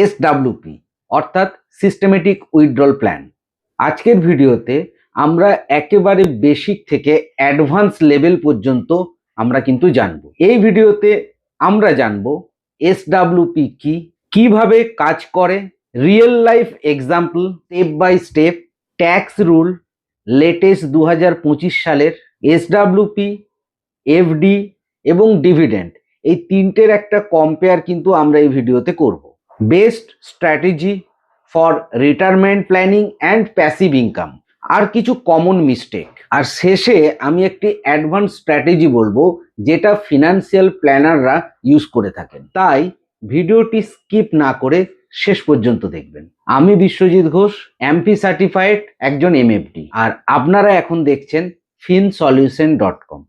এসডব্লিউপি অর্থাৎ systematic withdrawal plan. আজকের ভিডিওতে আমরা একেবারে বেসিক থেকে অ্যাডভান্স লেভেল পর্যন্ত আমরা কিন্তু জানবো। এই ভিডিওতে আমরা জানবো এসডব্লিউপি কি, কিভাবে কাজ করে, real life example, step by step, tax rule, latest 2025 সালের এসডব্লিউপি, এফডি এবং ডিভিডেন্ড, এই তিনটের একটা কম্পেয়ার কিন্তু আমরা এই ভিডিওতে করব। Best strategy for retirement planning and passive income, আর কিছু কমন মিস্টেক, আর শেষে আমি একটি অ্যাডভান্স স্ট্র্যাটেজি বলবো যেটা ফিনান্সিয়াল প্ল্যানাররা ইউজ করে থাকেন। তাই ভিডিওটি স্কিপ না করে শেষ পর্যন্ত দেখবেন। আমি বিশ্বজিৎ ঘোষ, এমপি সার্টিফাইড একজন এমএফডি, আর আপনারা এখন দেখছেন finsolution.com।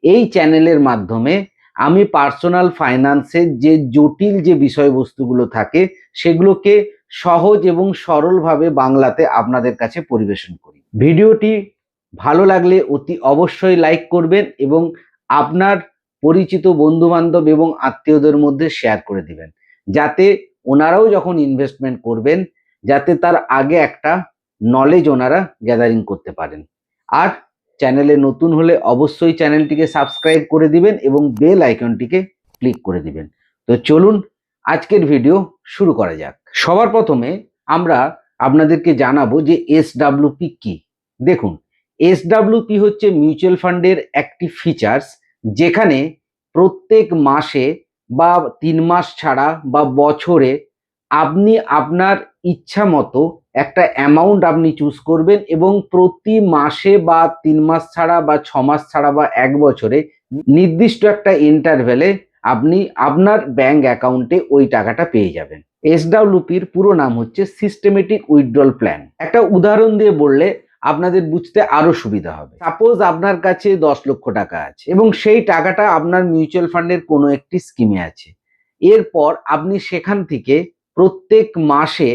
এই চ্যানেলের মাধ্যমে আমি পার্সোনাল ফাইন্যান্সের যে জটিল যে বিষয়বস্তুগুলো থাকে সেগুলোকে সহজ এবং সরলভাবে বাংলাতে আপনাদের কাছে পরিবেশন করি। ভিডিওটি ভালো লাগলে অতি অবশ্যই লাইক করবেন এবং আপনার পরিচিত বন্ধুবান্ধব এবং আত্মীয়দের মধ্যে শেয়ার করে দিবেন, যাতে ওনারাও যখন ইনভেস্টমেন্ট করবেন যাতে তার আগে একটা নলেজ ওনারা গ্যাদারিং করতে পারেন। আর চ্যানেলে নতুন হলে অবশ্যই চ্যানেলটিকে সাবস্ক্রাইব করে দিবেন এবং বেল আইকনটিকে ক্লিক করে দিবেন। তো চলুন আজকের ভিডিও শুরু করা যাক। সবার প্রথমে আমরা আপনাদেরকে জানাবো যে এসডব্লিউপি কি। দেখুন, এসডব্লিউপি হচ্ছে মিউচুয়াল ফান্ডের একটি ফিচার্স, যেখানে প্রত্যেক মাসে বা 3 মাস ছাড়া বা বছরে আপনি আপনার ইচ্ছা মতো একটা অ্যামাউন্ট আপনি চুজ করবেন এবং প্রতি মাসে বা 3 মাস ছাড়া বা 6 মাস ছাড়া বা 1 বছরে নির্দিষ্ট একটা ইন্টারভ্যালে আপনি আপনার ব্যাংক অ্যাকাউন্টে ওই টাকাটা পেয়ে যাবেন। এসডব্লিউপির পুরো নাম হচ্ছে সিস্টেমেটিক উইথড্রল প্ল্যান। একটা উদাহরণ দিয়ে বললে আপনাদের বুঝতে আরো সুবিধা হবে। সাপোজ আপনার কাছে 10 লক্ষ টাকা আছে এবং সেই টাকাটা আপনার মিউচুয়াল ফান্ডের কোনো একটি স্কিমে আছে। এরপর আপনি সেখান থেকে প্রত্যেক মাসে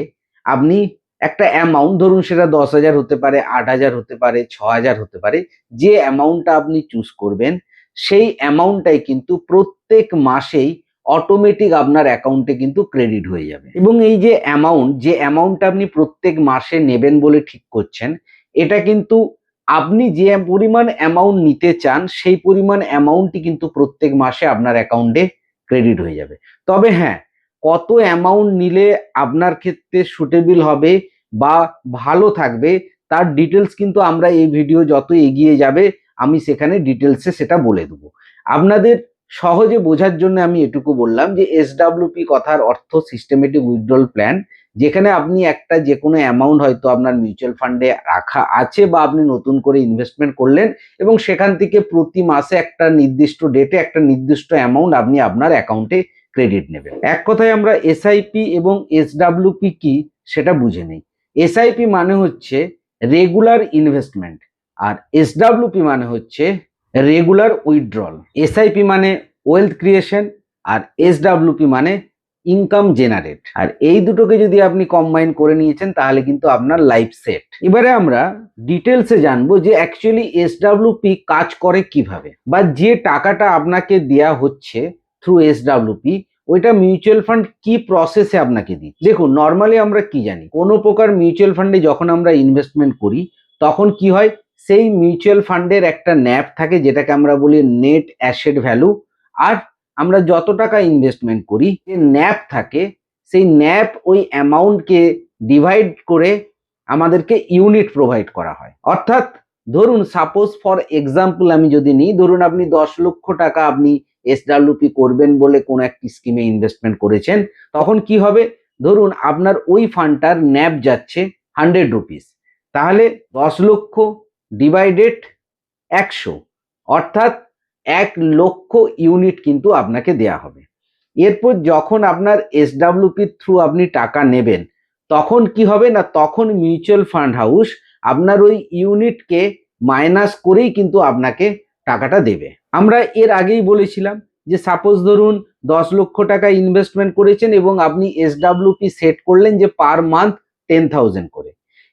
আপনি একটা অ্যামাউন্ট, ধরুন সেটা 10,000 হতে পারে, 8,000 হতে পারে, 6,000 হতে পারে, যে অ্যামাউন্টটা আপনি চুজ করবেন সেই অ্যামাউন্টটাই কিন্তু প্রত্যেক মাসেই অটোমেটিক আপনার অ্যাকাউন্টে কিন্তু ক্রেডিট হয়ে যাবে। এবং এই যে অ্যামাউন্টটা আপনি প্রত্যেক মাসে নেবেন বলে ঠিক করছেন, এটা কিন্তু আপনি যে পরিমাণ অ্যামাউন্ট নিতে চান সেই পরিমাণ অ্যামাউন্টই কিন্তু প্রত্যেক মাসে আপনার অ্যাকাউন্টে ক্রেডিট হয়ে যাবে। তবে হ্যাঁ, কত অ্যামাউন্ট নিলে আপনার ক্ষেত্রে সুটেবল হবে বা ভালো থাকবে তার ডিটেলস কিন্তু আমরা এই ভিডিও যত এগিয়ে যাবে আমি সেখানে ডিটেলসে সেটা বলে দেবো। আপনাদের সহজে বোঝার জন্য আমি এটুকু বললাম যে এসডব্লিউপি কথার অর্থ সিস্টেমেটিক উইথড্রল প্ল্যান, যেখানে আপনি একটা যে কোনো অ্যামাউন্ট হয়তো আপনার মিউচুয়াল ফান্ডে রাখা আছে বা আপনি নতুন করে ইনভেস্টমেন্ট করলেন এবং সেখান থেকে প্রতি মাসে একটা নির্দিষ্ট ডেটে একটা নির্দিষ্ট অ্যামাউন্ট আপনি আপনার অ্যাকাউন্টে ক্রেডিট নেবেন। এক কথায় আমরা এসআইপি এবং এসডব্লিউপি কি সেটা বুঝে নেই। এসআইপি মানে হচ্ছে রেগুলার ইনভেস্টমেন্ট আর এসডব্লিউপি মানে হচ্ছে রেগুলার উইথড্রল। এসআইপি মানে ওয়েলথ ক্রিয়েশন আর এসডব্লিউপি মানে ইনকাম জেনারেট। আর এই দুটোকে যদি আপনি কম্বাইন করে নিয়েছেন তাহলে কিন্তু আপনার লাইফ সেট। এবারে আমরা ডিটেলসে জানবো যে অ্যাকচুয়ালি এসডব্লিউপি কাজ করে কিভাবে, বা যে টাকাটা আপনাকে দেয়া হচ্ছে থ্রু এসডব্লিউপি ওইটা মিউচুয়াল ফান্ড কি প্রসেসে আপনাকে দিই। দেখুন, নর্মালি আমরা কি জানি, কোনো প্রকার মিউচুয়াল ফান্ডে যখন আমরা ইনভেস্টমেন্ট করি তখন কি হয়, সেই মিউচুয়াল ফান্ডের একটা ন্যাপ থাকে যেটাকে আমরা বলি নেট অ্যাসেট ভ্যালু, আর আমরা যত টাকা ইনভেস্টমেন্ট করি যে ন্যাপ থাকে সেই ন্যাপ ওই অ্যামাউন্টকে ডিভাইড করে আমাদেরকে ইউনিট প্রোভাইড করা হয়। অর্থাৎ ধরুন সাপোজ ফর এক্সাম্পল আমি যদি নিই, ধরুন আপনি 10 লক্ষ টাকা আপনি এসডব্লিউপি করবেন বলে কোনো একটি স্কিমে ইনভেস্টমেন্ট করেছেন, তখন কি হবে, ধরুন আপনার ওই ফান্ডটার ন্যাপ যাচ্ছে 100 রুপিস, তাহলে 10 লক্ষ ডিভাইডেড 100 অর্থাৎ 1 লক্ষ ইউনিট কিন্তু আপনাকে দেয়া হবে। এরপর যখন আপনার এসডব্লিউপি থ্রু আপনি টাকা নেবেন তখন কি হবে না, তখন মিউচুয়াল ফান্ড হাউস আপনার ওই ইউনিটকে মাইনাস করেই কিন্তু আপনাকে টাকাটা দেবে। আমরা এর আগেই বলেছিলাম যে সাপোজ ধরুন 10 লক্ষ টাকা ইনভেস্টমেন্ট করেছেন এবং আপনি এসডব্লিউপি সেট করলেন যে পার মান্থ 10,000 করে।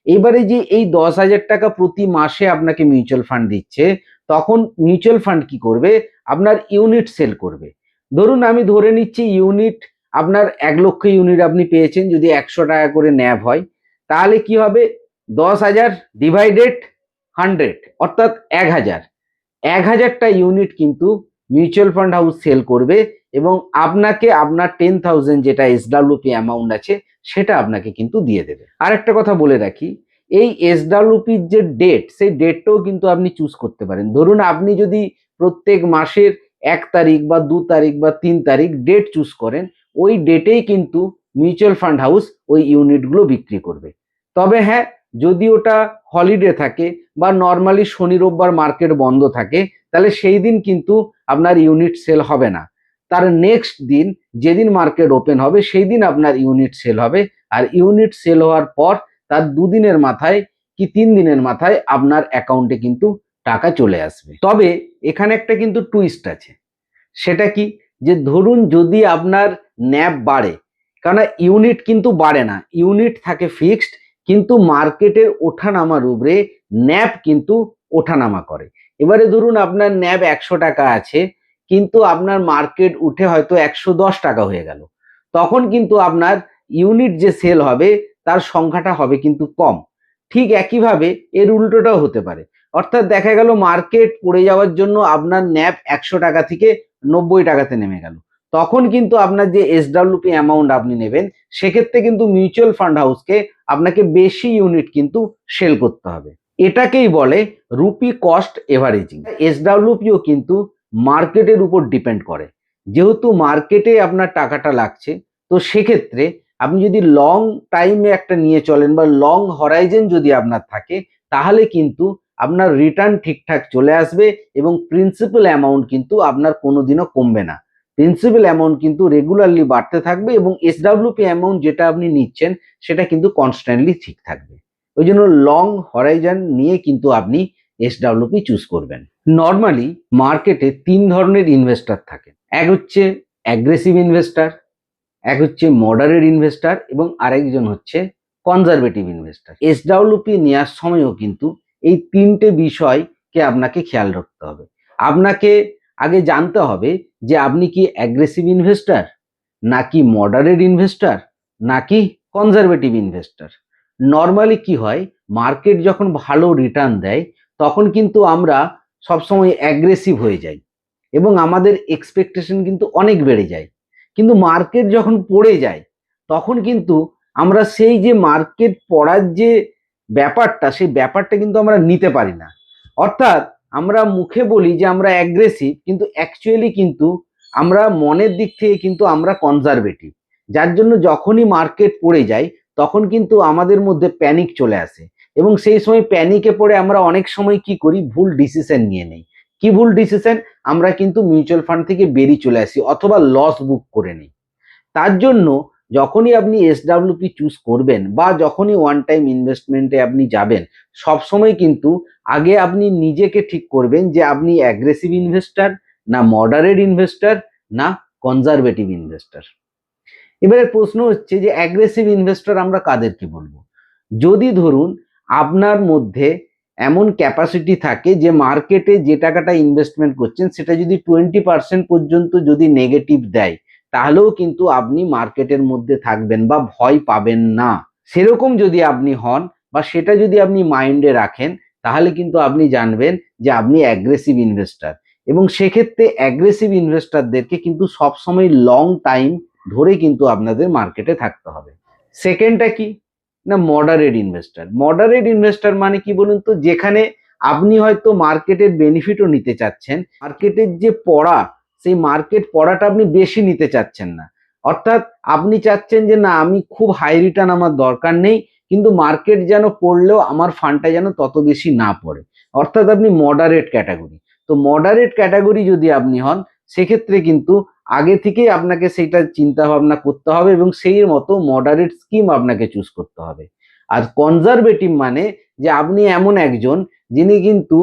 এবারে যে এই 10,000 টাকা প্রতি মাসে আপনাকে মিউচুয়াল ফান্ড দিচ্ছে, তখন মিউচুয়াল ফান্ড কি করবে, আপনার ইউনিট সেল করবে। ধরুন আমি ধরে নিচ্ছি ইউনিট আপনার 1 লক্ষ ইউনিট আপনি পেয়েছেন, যদি 100 টাকা করে ন্যাভ হয়, তাহলে কি হবে, 10,000 ডিভাইডেড 100 অর্থাৎ 1,000, 1,000টা ইউনিট কিন্তু মিউচুয়াল ফান্ড হাউস সেল করবে এবং আপনাকে আপনার 10,000 যেটা এসডব্লিউপি অ্যামাউন্ট আছে সেটা আপনাকে কিন্তু দিয়ে দেবে। আর একটা কথা বলে রাখি, এই এসডব্লিউপির যে ডেট, সেই ডেটটাও কিন্তু আপনি চুজ করতে পারেন। ধরুন আপনি যদি প্রত্যেক মাসের 1 তারিখ বা 2 তারিখ বা 3 তারিখ ডেট চুজ করেন, ওই ডেটেই কিন্তু মিউচুয়াল ফান্ড হাউস ওই ইউনিটগুলো বিক্রি করবে। তবে হ্যাঁ, যদি ওটা হলিডে থাকে বা নর্মালি শনি রোববার মার্কেট বন্ধ থাকে, তাহলে সেই দিন কিন্তু আপনার ইউনিট সেল হবে না। তার নেক্সট দিন যেদিন মার্কেট ওপেন হবে সেই দিন আপনার ইউনিট সেল হবে। আর ইউনিট সেল হওয়ার পর তার 2 দিনের মাথায় কি 3 দিনের মাথায় আপনার অ্যাকাউন্টে কিন্তু টাকা চলে আসবে। তবে এখানে একটা কিন্তু টুইস্ট আছে। সেটা কি, যে ধরুন যদি আপনার ন্যাব বাড়ে, কারণ ইউনিট কিন্তু বাড়ে না, ইউনিট থাকে ফিক্সড, কিন্তু মার্কেটের ওঠানামার উপরে ন্যাব কিন্তু ওঠানামা করে। এবারে ধরুন আপনার ন্যাব 100 টাকা আছে, কিন্তু আপনার মার্কেট উঠে হয়তো 110 টাকা হয়ে গেল, তখন কিন্তু আপনার ইউনিট যে সেল হবে তার সংখ্যাটা হবে কিন্তু কম। ঠিক একইভাবে এর উল্টোটাও হতে পারে, অর্থাৎ দেখা গেল মার্কেট পড়ে যাওয়ার জন্য আপনার ন্যাব 100 টাকা থেকে 90 টাকাতে নেমে গেল, তখন কিন্তু আপনার যে এসডব্লিউপি অ্যামাউন্ট আপনি নেবেন, সেক্ষেত্রে কিন্তু মিউচুয়াল ফান্ড হাউসকে আপনাকে বেশি ইউনিট কিন্তু সেল করতে হবে। এটাকেই বলে রুপি কস্ট এভারেজিং। এসডব্লিউপিও কিন্তু মার্কেটের উপর ডিপেন্ড করে। যেহেতু মার্কেটে আপনার টাকাটা লাগছে, তো সেক্ষেত্রে আপনি যদি লং টাইমে একটা নিয়ে চলেন বা লং হরাইজেন যদি আপনার থাকে, তাহলে কিন্তু আপনার রিটার্ন ঠিকঠাক চলে আসবে এবং প্রিন্সিপাল অ্যামাউন্ট কিন্তু আপনার কোনোদিনও কমবে না। প্রিন্সিপাল অ্যামাউন্ট কিন্তু রেগুলারলি বাড়তে থাকবে এবং এসডব্লিউপি অ্যামাউন্ট যেটা আপনি নিচ্ছেন সেটা কিন্তু কনস্ট্যান্টলি ঠিক থাকবে। ওই জন্য লং হরাইজন নিয়ে কিন্তু আপনি এসডব্লিউপি চুজ করবেন। নর্মালি মার্কেটে 3 ধরনের ইনভেস্টর থাকে। এক হচ্ছে অ্যাগ্রেসিভ ইনভেস্টর, এক হচ্ছে মডারেট ইনভেস্টর এবং আরেকজন হচ্ছে কনজারভেটিভ ইনভেস্টর। এসডব্লিউপি নেওয়ার সময়ও কিন্তু এই 3টে বিষয়কে আপনাকে খেয়াল রাখতে হবে। আপনাকে আগে জানতে হবে যে আপনি কি অ্যাগ্রেসিভ ইনভেস্টর, নাকি মডারেট ইনভেস্টর, নাকি কনজারভেটিভ ইনভেস্টর। নর্মালি কি হয়, মার্কেট যখন ভালো রিটার্ন দেয় তখন কিন্তু আমরা সবসময় অ্যাগ্রেসিভ হয়ে যাই এবং আমাদের এক্সপেকটেশন কিন্তু অনেক বেড়ে যায়। কিন্তু মার্কেট যখন পড়ে যায় তখন কিন্তু আমরা সেই যে মার্কেট পড়ার যে ব্যাপারটা, সেই ব্যাপারটা কিন্তু আমরা নিতে পারি না। অর্থাৎ আমরা মুখে বলি যে আমরা অ্যাগ্রেসিভ, কিন্তু অ্যাকচুয়ালি কিন্তু আমরা মনের দিক থেকে কিন্তু আমরা কনজারভেটিভ। যার জন্য যখনই মার্কেট পড়ে যায় তখন কিন্তু আমাদের মধ্যে প্যানিক চলে আসে এবং সেই সময় প্যানিকে পড়ে আমরা অনেক সময় কি করি, ভুল ডিসিশন নিয়ে নেই। কি ভুল ডিসিশন, আমরা কিন্তু মিউচুয়াল ফান্ড থেকে বেরিয়ে চলে আসি অথবা লস বুক করে নিই। তার জন্য যখনই আপনি এসডব্লিউপি চুজ করবেন বা যখনই ওয়ান টাইম ইনভেস্টমেন্টে আপনি যাবেন, সবসময় কিন্তু আগে আপনি নিজেকে ঠিক করবেন যে আপনি অ্যাগ্রেসিভ ইনভেস্টর, না মডারেট ইনভেস্টর, না কনজারভেটিভ ইনভেস্টর। এবারে প্রশ্ন হচ্ছে যে অ্যাগ্রেসিভ ইনভেস্টর আমরা কাদেরকে বলবো। যদি ধরুন আপনার মধ্যে এমন ক্যাপাসিটি থাকে যে মার্কেটে যে টাকাটা ইনভেস্টমেন্ট করছেন সেটা যদি 20% পর্যন্ত যদি নেগেটিভ দেয়, তাহলেও কিন্তু আপনি মার্কেটের মধ্যে থাকবেন বা ভয় পাবেন না। সেরকম যদি আপনি হন বা সেটা যদি আপনি মাইন্ডে রাখেন, তাহলে কিন্তু আপনি জানবেন যে আপনি অ্যাগ্রেসিভ ইনভেস্টর। এবং সেক্ষেত্রে অ্যাগ্রেসিভ ইনভেস্টরদেরকে কিন্তু সবসময় লং টাইম ধরে কিন্তু আপনাদের মার্কেটে থাকতে হবে। সেকেন্ডটা কি না, মডারেট ইনভেস্টর। মডারেট ইনভেস্টর মানে কি বলুন তো, যেখানে আপনি হয়তো মার্কেটের বেনিফিটও নিতে চাচ্ছেন, মার্কেটের যে পড়া, সেই মার্কেট পড়াটা আপনি বেশি নিতে চাচ্ছেন না। অর্থাৎ আপনি চাচ্ছেন যে না, আমি খুব হাই রিটার্ন আমার দরকার নেই, কিন্তু মার্কেট যেন পড়লেও আমার ফান্ডটা যেন তত বেশি না পড়ে। অর্থাৎ আপনি মডারেট ক্যাটাগরি। তো মডারেট ক্যাটাগরি যদি আপনি হন, সেক্ষেত্রে কিন্তু আগে থেকেই আপনাকে সেইটা চিন্তা ভাবনা করতে হবে এবং সেই মতো মডারেট স্কিম আপনাকে চুজ করতে হবে। আর কনজারভেটিভ মানে যে আপনি এমন একজন যিনি কিন্তু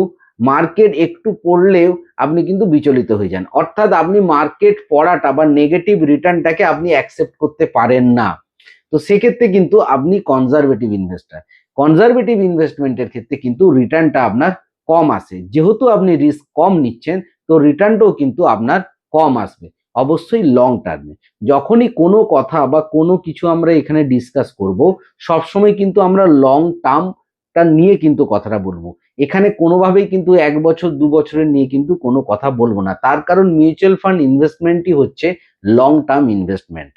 মার্কেট একটু পড়লেও আপনি কিন্তু বিচলিত হয়ে যান, অর্থাৎ আপনি মার্কেট পড়াটা বা নেগেটিভ রিটার্নটাকে আপনি অ্যাকসেপ্ট করতে পারেন না। তো সেক্ষেত্রে কিন্তু আপনি কনজারভেটিভ ইনভেস্টর। কনজারভেটিভ ইনভেস্টমেন্টের ক্ষেত্রে কিন্তু রিটার্নটা আপনার কম আসে। যেহেতু আপনি রিস্ক কম নিচ্ছেন, তো রিটার্নটাও কিন্তু আপনার কম আসবে, অবশ্যই লং টার্মে। যখনই কোনো কথা বা কোনো কিছু আমরা এখানে ডিসকাস করব, সবসময় কিন্তু আমরা লং টার্মটা নিয়ে কিন্তু কথাটা বলবো। এখানে কোনোভাবেই কিন্তু 1 বছর 2 বছরের নিয়ে কিন্তু কোনো কথা বলবো না, তার কারণ মিউচুয়াল ফান্ড ইনভেস্টমেন্টই হচ্ছে লং টার্ম ইনভেস্টমেন্ট।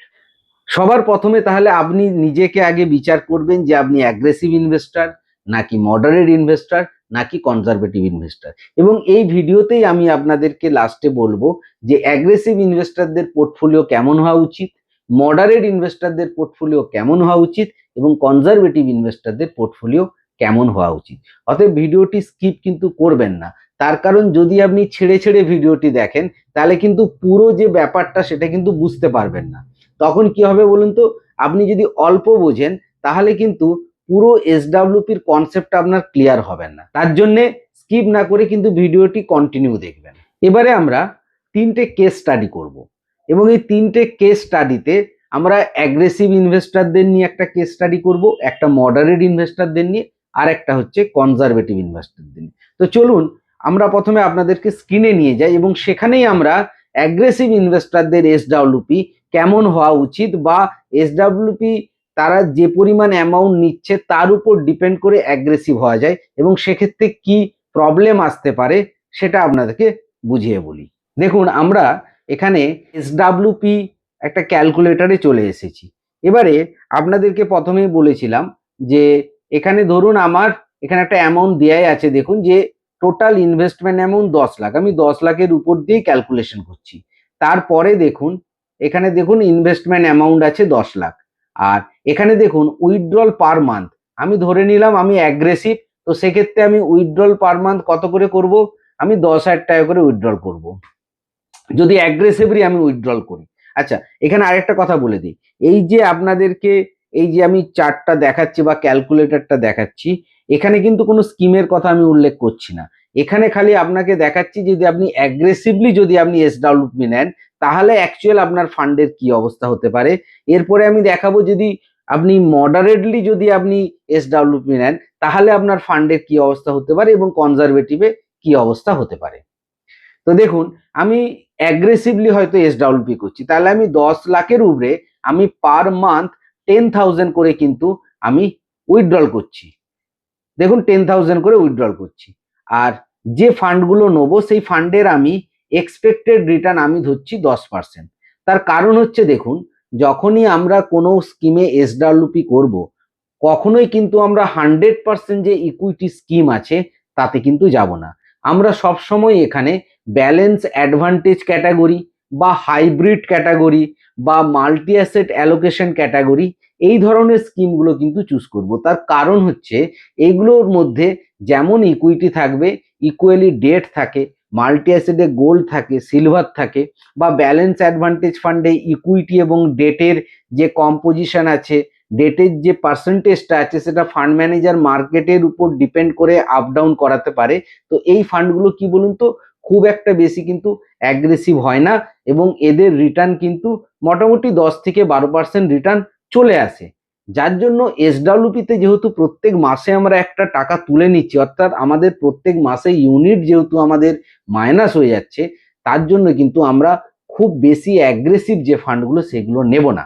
সবার প্রথমে তাহলে আপনি নিজেকে আগে বিচার করবেন যে আপনি অ্যাগ্রেসিভ ইনভেস্টার, নাকি মডারেট ইনভেস্টার, নাকি কনজারভেটিভ ইনভেস্টার। এবং এই ভিডিওতেই আমি আপনাদেরকে লাস্টে বলবো যে অ্যাগ্রেসিভ ইনভেস্টারদের পোর্টফোলিও কেমন হওয়া উচিত, মডারেট ইনভেস্টারদের পোর্টফোলিও কেমন হওয়া উচিত, এবং কনজারভেটিভ ইনভেস্টারদের পোর্টফোলিও কেমন হওয়া উচিত। অতএব ভিডিওটি স্কিপ কিন্তু করবেন না, তার কারণ যদি আপনি ছেড়ে ছেড়ে ভিডিওটি দেখেন তাহলে কিন্তু পুরো যে ব্যাপারটা সেটা কিন্তু বুঝতে পারবেন না। তখন কি হবে বলুন তো, আপনি যদি অল্প বোঝেন তাহলে কিন্তু পুরো এসডব্লিউপির কনসেপ্টটা আপনার ক্লিয়ার হবে না। তার জন্যে স্কিপ না করে কিন্তু ভিডিওটি কন্টিনিউ দেখবেন। এবারে আমরা 3টে কেস স্টাডি করব, এবং এই 3টে কেস স্টাডিতে আমরা অ্যাগ্রেসিভ ইনভেস্টারদের নিয়ে একটা কেস স্টাডি করব, একটা মডারেট ইনভেস্টারদের নিয়ে, আর একটা হচ্ছে কনজারভেটিভ ইনভেস্টারদের নিয়ে। তো চলুন আমরা প্রথমে আপনাদেরকে স্ক্রিনে নিয়ে যাই, এবং সেখানেই আমরা অ্যাগ্রেসিভ ইনভেস্টারদের এসডব্লিউপি কেমন হওয়া উচিত, বা এসডব্লিউপি তারা যে পরিমাণ অ্যামাউন্ট নিচ্ছে তার উপর ডিপেন্ড করে অ্যাগ্রেসিভ হওয়া যায়, এবং সেক্ষেত্রে কি প্রবলেম আসতে পারে সেটা আপনাদেরকে বুঝিয়ে বলি। দেখুন, আমরা এখানে এসডব্লিউপি একটা ক্যালকুলেটরে চলে এসেছি। এবারে আপনাদেরকে প্রথমেই বলেছিলাম যে এখানে ধরুন আমার এখানে একটা অ্যামাউন্ট দেয়াই আছে, দেখুন যে টোটাল ইনভেস্টমেন্ট অ্যামাউন্ট 10 লাখ, আমি 10 লাখের উপর দিয়ে ক্যালকুলেশন করছি। তারপরে দেখুন এখানে দেখুন ইনভেস্টমেন্ট অ্যামাউন্ট আছে 10 লাখ, আর এখানে দেখুন উইথড্রল পার মান্থ আমি ধরে নিলাম আমি অ্যাগ্রেসিভ, তো সেক্ষেত্রে আমি উইথড্রল পার মান্থ কত করে করব, আমি 10,000 টাকা করে উইথড্রল করব যদি অ্যাগ্রেসিভলি আমি উইথড্রল করি। আচ্ছা, এখানে আরেকটা কথা বলে দিই, এই যে আপনাদেরকে এই যে আমি চার্টটা দেখাচ্ছি বা ক্যালকুলেটরটা দেখাচ্ছি, এখানে কিন্তু কোনো স্কিমের কথা আমি উল্লেখ করছি না। এখানে খালি আপনাকে দেখাচ্ছি যদি আপনি অ্যাগ্রেসিভলি যদি আপনি এসডব্লিউপি নেন তাহলে অ্যাকচুয়াল আপনার ফান্ডের কি অবস্থা হতে পারে। এরপরে আমি দেখাবো যদি আপনি মডারেটলি যদি আপনি এসডব্লিউপি নেন তাহলে আপনার ফান্ডের কি অবস্থা হতে পারে, এবং কনজারভেটিভে কি অবস্থা হতে পারে। তো দেখুন, আমি অ্যাগ্রেসিভলি হয়তো এসডব্লিউপি করছি, তাহলে আমি 10 লাখের উপরে আমি পার মান্থ 10,000 করে কিন্তু আমি উইথড্রল করছি। দেখুন 10,000 করে উইথড্রল করছি, আর যে ফান্ডগুলো নেবো সেই ফান্ডের আমি এক্সপেক্টেড রিটার্ন আমি ধরছি 10%। তার কারণ হচ্ছে দেখুন, যখনই আমরা কোনো স্কিমে এসডব্লিউপি করব, কখনোই কিন্তু আমরা 100% যে ইকুইটি স্কিম আছে তাতে কিন্তু যাব না। আমরা সবসময় এখানে ব্যালেন্স অ্যাডভান্টেজ ক্যাটাগরি বা হাইব্রিড ক্যাটাগরি বা মাল্টি অ্যাসেট অ্যালোকেশন ক্যাটাগরি এই ধরনের স্কিমগুলো কিন্তু চুজ করব। তার কারণ হচ্ছে এইগুলোর মধ্যে যেমন ইকুইটি থাকবে, ইকুয়ালি ডেট থাকে, মাল্টি অ্যাসেটে গোল্ড থাকে, সিলভার থাকে, বা ব্যালেন্স অ্যাডভান্টেজ ফান্ডে ইকুইটি এবং ডেটের যে কম্পোজিশন আছে, ডেটের যে পার্সেন্টেজটা আছে সেটা ফান্ড ম্যানেজার মার্কেটের উপর ডিপেন্ড করে আপ ডাউন করাতে পারে। তো এই ফান্ডগুলো কি বলুন তো, খুব একটা বেশি কিন্তু অ্যাগ্রেসিভ হয় না, এবং এদের রিটার্ন কিন্তু মোটামুটি 10 থেকে 12% রিটার্ন চলে আসে। যার জন্য এসডব্লিউপিতে যেহেতু প্রত্যেক মাসে আমরা একটা টাকা তুলে নিচ্ছি, অর্থাৎ আমাদের প্রত্যেক মাসে ইউনিট যেহেতু আমাদের মাইনাস হয়ে যাচ্ছে, তার জন্য কিন্তু আমরা খুব বেশি অ্যাগ্রেসিভ যে ফান্ডগুলো সেগুলো নেব না।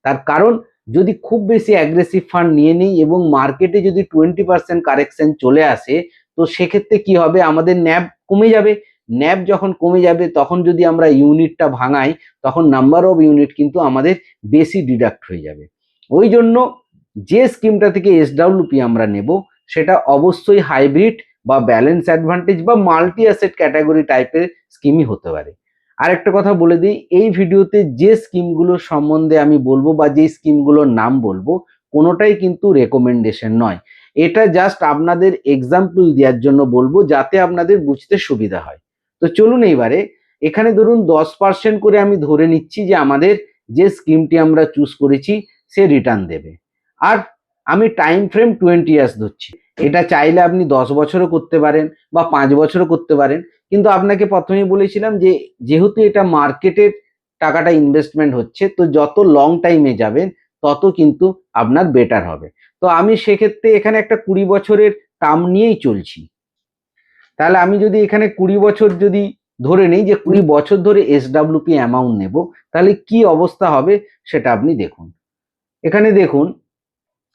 তার কারণ যদি খুব বেশি অ্যাগ্রেসিভ ফান্ড নিয়ে নিই এবং মার্কেটে যদি 20% কারেকশন চলে আসে, তো সেক্ষেত্রে কি হবে, আমাদের ন্যাব কমে যাবে। ন্যাব যখন কমে যাবে তখন যদি আমরা ইউনিটটা ভাঙাই তখন নাম্বার অফ ইউনিট কিন্তু আমাদের বেশি ডিডাক্ট হয়ে যাবে। ওই জন্য যে স্কিমটা থেকে এসডব্লিউপি আমরা নেব সেটা অবশ্যই হাইব্রিড বা ব্যালেন্স অ্যাডভান্টেজ বা মাল্টি অ্যাসেট ক্যাটাগরি টাইপের স্কিমই হতে পারে। আরেকটা কথা বলে দিই, এই ভিডিওতে যে স্কিমগুলোর সম্বন্ধে আমি বলবো বা যে স্কিমগুলোর নাম বলবো কোনোটাই কিন্তু রেকমেন্ডেশন নয়, এটা জাস্ট আপনাদের এক্সাম্পল দেওয়ার জন্য বলবো যাতে আপনাদের বুঝতে সুবিধা হয়। তো চলুন এইবারে এখানে ধরুন 10% করে আমি ধরে নিচ্ছি যে আমাদের যে স্কিমটি আমরা চুজ করেছি সে রিটার্ন দেবে, আর আমি টাইম ফ্রেম 20 ইয়ার্স ধরছি। এটা চাইলে আপনি 10 বছরও করতে পারেন বা 5 বছরও করতে পারেন, কিন্তু আপনাকে প্রথমেই বলেছিলাম যে যেহেতু এটা মার্কেটের টাকাটা ইনভেস্টমেন্ট হচ্ছে, তো যত লং টাইমে যাবেন তত কিন্তু আপনার বেটার হবে। তো আমি সেক্ষেত্রে এখানে একটা 20 বছরের টার্ম নিয়েই চলছি। তাহলে আমি যদি এখানে 20 বছর যদি ধরে নেই যে 20 বছর ধরে এসডব্লিউপি অ্যামাউন্ট নেব, তাহলে কি অবস্থা হবে সেটা আপনি দেখুন। এখানে দেখুন,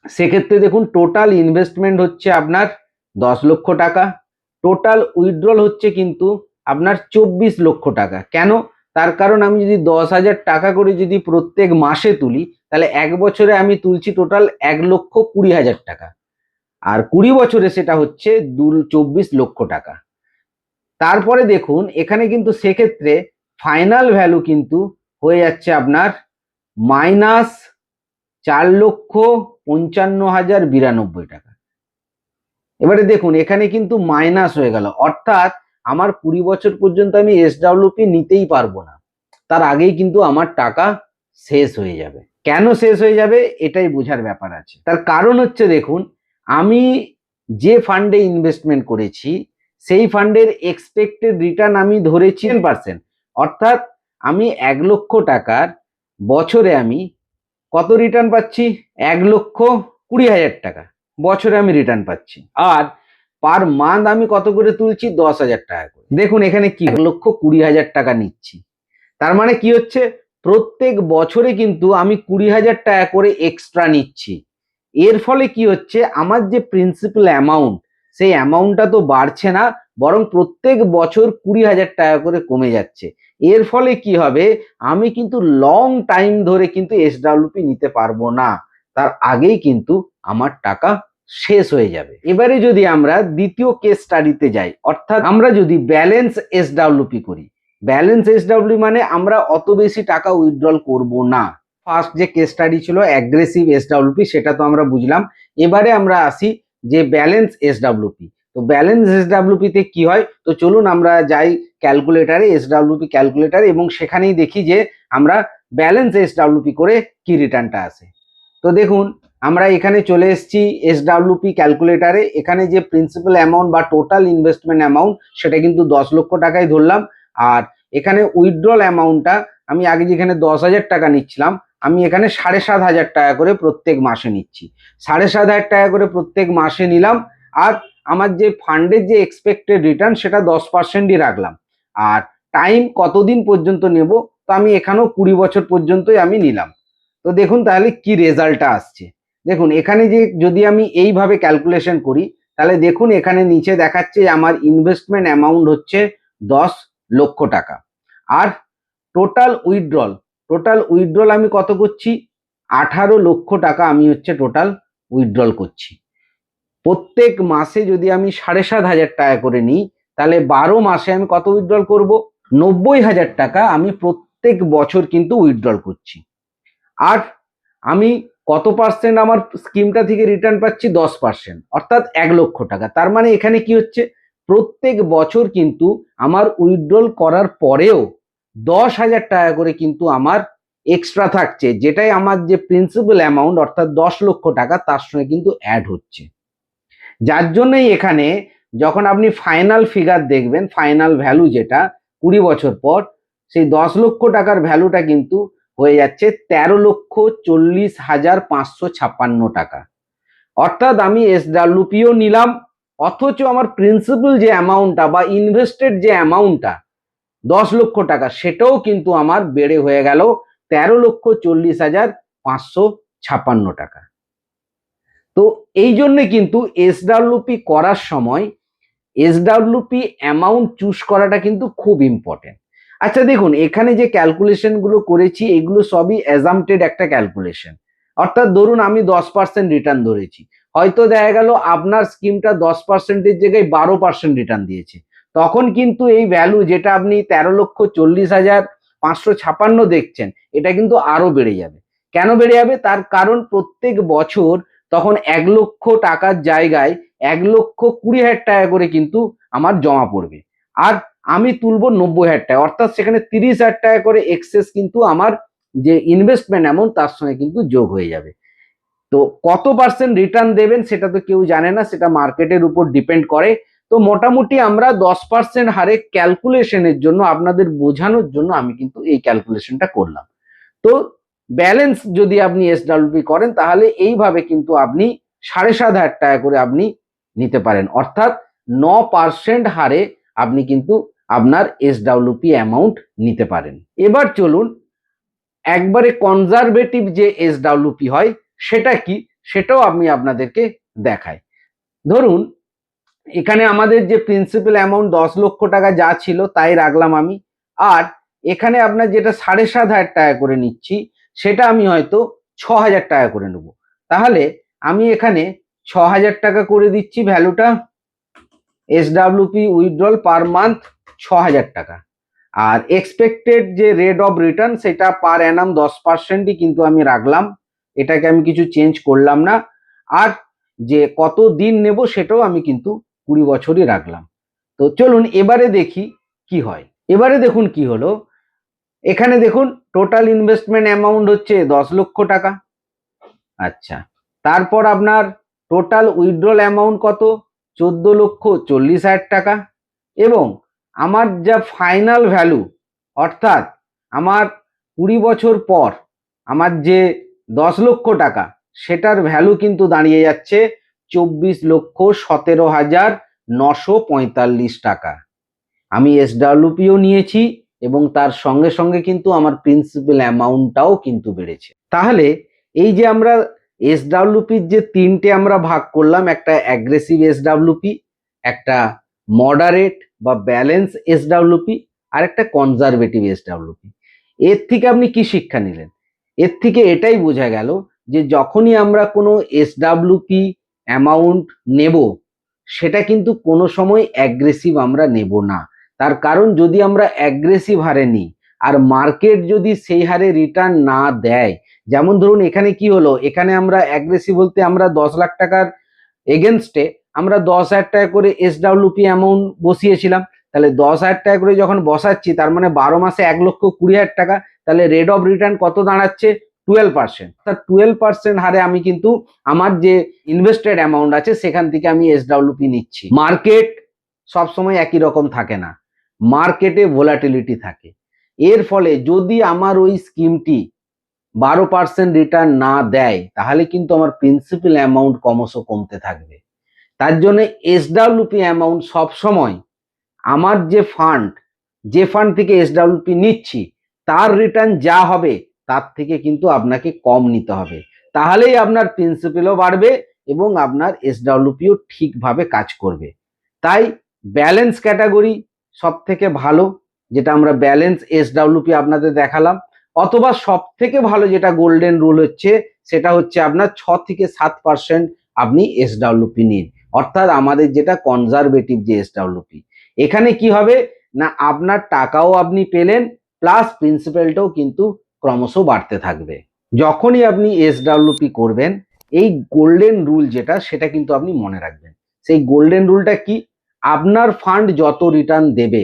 সেক্ষেত্রে দেখুন টোটাল ইনভেস্টমেন্ট হচ্ছে আপনার 10 লক্ষ টাকা, টোটাল উইথড্রল হচ্ছে কিন্তু আপনার 24 লক্ষ টাকা। কেন? তার কারণ আমি যদি 10,000 টাকা করে যদি প্রত্যেক মাসে তুলি, তাহলে এক বছরে আমি তুলছি টোটাল 1,20,000 টাকা, আর 20 বছরে সেটা হচ্ছে 24 লক্ষ টাকা। তারপরে দেখুন এখানে কিন্তু সেক্ষেত্রে ফাইনাল ভ্যালু কিন্তু হয়ে যাচ্ছে আপনার -4,55,092 টাকা। এবারে দেখুন এখানে কিন্তু মাইনাস হয়ে গেল, অর্থাৎ আমার 20 বছর পর্যন্ত আমি এসডব্লিউপি নিতেই পারবো না, তার আগেই কিন্তু আমার টাকা শেষ হয়ে যাবে। কেন শেষ হয়ে যাবে এটাই বোঝার ব্যাপার আছে। তার কারণ হচ্ছে দেখুন, আমি যে ফান্ডে ইনভেস্টমেন্ট করেছি সেই ফান্ডের এক্সপেক্টেড রিটার্ন আমি ধরেছি 10%, অর্থাৎ আমি 1 লক্ষ টাকার বছরে আমি কত রিটার্ন পাচ্ছি? 1,20,000 টাকা বছরে আমি রিটার্ন পাচ্ছি। আর পার মান্থ আমি কত করে তুলছি? 10,000 টাকা করে। দেখুন এখানে কি 1,20,000 টাকা নিচ্ছি, তার মানে কি হচ্ছে প্রত্যেক বছরে কিন্তু আমি 20,000 টাকা করে এক্সট্রা নিচ্ছি। এর ফলে কি হচ্ছে, আমার যে প্রিন্সিপাল অ্যামাউন্ট সেই অ্যামাউন্টটা তো বাড়ছে না, বরং প্রত্যেক বছর 20,000 টাকা করে কমে যাচ্ছে। এর ফলে কি হবে, আমি কিন্তু লং টাইম ধরে কিন্তু এসডব্লিউপি নিতে পারবো না, তার আগেই কিন্তু আমার টাকা শেষ হয়ে যাবে। এবারে যদি আমরা দ্বিতীয় কেস স্টাডিতে যাই, অর্থাৎ আমরা যদি ব্যালেন্স এসডব্লিউপি করি, ব্যালেন্স এসডব্লিউ মানে আমরা অত বেশি টাকা উইথড্রল করব না। ফার্স্ট যে কেস স্টাডি ছিল অ্যাগ্রেসিভ এসডব্লিউপি, সেটা তো আমরা বুঝলাম। এবারে আমরা আসি যে ব্যালেন্স এসডব্লিউপি। তো ব্যালেন্স এসডব্লিউপি তে কি হয়, তো চলুন আমরা যাই ক্যালকুলেটারে, এসডব্লিউপি ক্যালকুলেটারে, এবং সেখানেই দেখি যে আমরা ব্যালেন্স এসডব্লিউপি করে কি রিটার্নটা আসে। তো দেখুন আমরা এখানে চলে এসেছি এসডব্লিউপি ক্যালকুলেটারে। এখানে যে প্রিন্সিপাল অ্যামাউন্ট বা টোটাল ইনভেস্টমেন্ট অ্যামাউন্ট সেটা কিন্তু 10 লক্ষ টাকাই ধরলাম। আর এখানে উইথড্রল অ্যামাউন্টটা আমি আগে যেখানে 10,000 টাকা নিচ্ছিলাম, আমি এখানে 7,500 টাকা করে প্রত্যেক মাসে নিচ্ছি। 7,500 টাকা করে প্রত্যেক মাসে নিলাম, আর আমার যে ফান্ডের যে এক্সপেক্টেড রিটার্ন সেটা 10%ই রাখলাম। আর টাইম কতদিন পর্যন্ত নেব, তো আমি এখানেও 20 বছর পর্যন্তই আমি নিলাম। তো দেখুন তাহলে কি রেজাল্টটা আসছে। দেখুন এখানে যে যদি আমি এইভাবে ক্যালকুলেশন করি, তাহলে দেখুন এখানে নিচে দেখাচ্ছে আমার ইনভেস্টমেন্ট অ্যামাউন্ট হচ্ছে 10 লক্ষ টাকা, আর টোটাল উইথড্রল আমি কত করছি? 18 লক্ষ টাকা আমি হচ্ছে টোটাল উইথড্রল করছি। প্রত্যেক মাসে যদি আমি 7,500 টাকা করে নিই, তাহলে 12 মাসে আমি কত উইথড্রল করব? 90,000 টাকা আমি প্রত্যেক বছর কিন্তু উইথড্রল করছি। আর আমি কত পার্সেন্ট আমার স্কিমটা থেকে রিটার্ন পাচ্ছি? 10%, অর্থাৎ 1 লক্ষ টাকা। তার মানে এখানে কি হচ্ছে, প্রত্যেক বছর কিন্তু আমার উইথড্রল করার পরেও 10,000 টাকা করে কিন্তু আমার এক্সট্রা থাকছে, যেটাই আমার যে প্রিন্সিপাল অ্যামাউন্ট অর্থাৎ 10 লক্ষ টাকা তার সঙ্গে কিন্তু অ্যাড হচ্ছে। যার জন্যই এখানে যখন আপনি ফাইনাল ফিগার দেখবেন, ফাইনাল ভ্যালু যেটা 20 বছর পর, সেই 10 লক্ষ টাকার ভ্যালুটা কিন্তু হয়ে যাচ্ছে 13,40,556 টাকা। অর্থাৎ আমি এসডব্লিউপিও নিলাম, অথচ আমার প্রিন্সিপাল যে অ্যামাউন্টটা বা ইনভেস্টেড যে অ্যামাউন্টটা 10 লক্ষ টাকা, সেটাও কিন্তু আমার বেড়ে হয়ে গেল 13,40,556 টাকা। তো এই জন্য কিন্তু এসডব্লিউপি করার সময় এসডব্লিউপি অ্যামাউন্ট চুজ করাটা কিন্তু খুব ইম্পর্টেন্ট। আচ্ছা দেখুন এখানে যে ক্যালকুলেশন গুলো করেছি এগুলো সবই অ্যাজাম্পটেড একটা ক্যালকুলেশন, অর্থাৎ ধরুন আমি 10% রিটার্ন ধরেছি, হয়তো দেখা গেল আপনার স্কিমটা 10%-এর জায়গায় 12% রিটার্ন দিয়েছে, তখন কিন্তু এই ভ্যালু যেটা আপনি 13,40,556 দেখছেন, এটা কিন্তু আরো বেড়ে যাবে। কেন বেড়ে যাবে? তার কারণ প্রত্যেক বছর তখন 1 লক্ষ টাকার জায়গায় 1,20,000 টাকা করে কিন্তু আমার জমা পড়বে, আর আমি তুলবো 90,000 টাকা, অর্থাৎ সেখানে 30,000 টাকা করে এক্সেস কিন্তু আমার যে ইনভেস্টমেন্ট অ্যামাউন্ট তার সঙ্গে কিন্তু যোগ হয়ে যাবে। তো কত পার্সেন্ট রিটার্ন দেবেন সেটা তো কেউ জানে না, সেটা মার্কেটের উপর ডিপেন্ড করে। তো মোটামুটি আমরা 10% হারে ক্যালকুলেশনের জন্য, আপনাদের বোঝানোর জন্য আমি কিন্তু এই ক্যালকুলেশনটা করলাম। তো ব্যালেন্স যদি আপনি এসডব্লিউপি করেন তাহলে এইভাবে কিন্তু আপনি 7,500 টাকা করে আপনি নিতে পারেন, অর্থাৎ 9% হারে আপনি কিন্তু আপনার এসডব্লিউপি অ্যামাউন্ট নিতে পারেন। এবার চলুন একবারে কনজারভেটিভ যে এসডব্লিউপি হয় সেটা কি, সেটাও আমি আপনাদেরকে দেখাই। ধরুন এখানে আমাদের যে প্রিন্সিপাল অ্যামাউন্ট 10 লক্ষ টাকা যা ছিল তাই রাখলাম আমি, আর এখানে আপনার যেটা 7,500 টাকা করে নিচ্ছি সেটা আমি হয়তো 6,000 টাকা করে নেব। তাহলে আমি এখানে 6,000 টাকা করে দিচ্ছি ভ্যালুটা, এসডব্লিউপি উইথড্রল পার মান্থ 6,000 টাকা। আর এক্সপেক্টেড যে রেট অফ রিটার্ন সেটা পার অ্যানাম 10%ই কিন্তু আমি রাখলাম, এটাকে আমি কিছু চেঞ্জ করলাম না। আর যে কত দিন নেব সেটাও আমি কিন্তু 20 বছরই রাখলাম। তো চলুন এবারে দেখি কি হয়। এবারে দেখুন কি হলো, এখানে দেখুন টোটাল ইনভেস্টমেন্ট অ্যামাউন্ট হচ্ছে 10 লক্ষ টাকা। আচ্ছা, তারপর আপনার টোটাল উইথড্রল অ্যামাউন্ট কত, 14,40,000 টাকা। এবং আমার যা ফাইনাল ভ্যালু, অর্থাৎ আমার 20 বছর পর আমার যে 10 লক্ষ টাকা সেটার ভ্যালু কিন্তু দাঁড়িয়ে যাচ্ছে 24,17,945 টাকা। আমি এসডব্লিউপিও নিয়েছি এবং তার সঙ্গে সঙ্গে কিন্তু আমার প্রিন্সিপাল অ্যামাউন্টটাও কিন্তু বেড়েছে। তাহলে এই যে আমরা এসডব্লিউপির যে তিনটে আমরা ভাগ করলাম, একটা অ্যাগ্রেসিভ এসডব্লিউপি, একটা মডারেট বা ব্যালেন্স এসডব্লিউপি, আর একটা কনজারভেটিভ এসডব্লিউপি, এর থেকে আপনি কি শিক্ষা নিলেন? এর থেকে এটাই বোঝা গেল যে যখনই আমরা কোনো এসডব্লিউপি অ্যামাউন্ট নেব সেটা কিন্তু কোনো সময় অ্যাগ্রেসিভ আমরা নেব না। তার কারণ যদি আমরা অ্যাগ্রেসিভ হারে নিই আর মার্কেট যদি সেই হারে রিটার্ন না দেয়, যেমন ধরুন এখানে কি হলো, এখানে আমরা অ্যাগ্রেসিভ বলতে আমরা 10 লাখ টাকার এগেনস্টে আমরা 10,000 টাকা করে এসডব্লিউপি অ্যামাউন্ট বসিয়েছিলাম। তাহলে 10,000 টাকা করে যখন বসাচ্ছি তার মানে 12 মাসে 1,20,000 টাকা, তাহলে রেট অফ রিটার্ন কত দাঁড়াচ্ছে, 12%। অর্থাৎ 12% হারে আমি কিন্তু আমার যে ইনভেস্টেড অ্যামাউন্ট আছে সেখান থেকে আমি এসডব্লিউপি নিচ্ছি। মার্কেট সবসময় একই রকম থাকে না, মার্কেটে ভোলাটিলিটি থাকে। এর ফলে যদি আমার ওই স্কিমটি 12% রিটার্ন না দেয় তাহলে কিন্তু আমার প্রিন্সিপাল অ্যামাউন্ট ক্রমশ কমতে থাকবে। তার জন্য এসডব্লিউপি অ্যামাউন্ট সবসময় আমার যে ফান্ড থেকে এসডব্লিউপি নিচ্ছি তার রিটার্ন যা হবে তার থেকে কিন্তু আপনাকে কম নিতে হবে, তাহলেই আপনার প্রিন্সিপালও বাড়বে এবং আপনার এসডব্লিউপিও ঠিকভাবে কাজ করবে। তাই ব্যালেন্স ক্যাটাগরি সব থেকে ভালো, যেটা আমরা ব্যালেন্স এসডব্লিউপি আপনাদের দেখালাম, অথবা সব থেকে ভালো যেটা গোল্ডেন রুল হচ্ছে সেটা হচ্ছে আপনার 6 থেকে 7% আপনি এসডব্লিউপি নিন, অর্থাৎ আমাদের যেটা কনজারভেটিভ যে এসডব্লিউপি। এখানে কি হবে না, আপনার টাকাও আপনি পেলেন প্লাস প্রিন্সিপালটাও কিন্তু ক্রমশ বাড়তে থাকবে। যখনই আপনি এসডব্লিউপি করবেন এই গোল্ডেন রুল যেটা সেটা কিন্তু আপনি মনে রাখবেন। সেই গোল্ডেন রুলটা কি, আপনার ফান্ড যত রিটার্ন দেবে,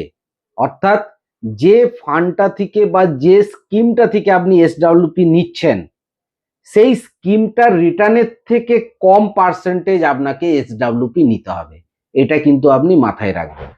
অর্থাৎ যে ফান্ডটা থেকে বা যে স্কিমটা থেকে আপনি এসডব্লিউপি নিচ্ছেন সেই স্কিমটার রিটার্নের থেকে কম পার্সেন্টেজ আপনাকে এসডব্লিউপি নিতে হবে, এটা কিন্তু আপনি মাথায় রাখবেন।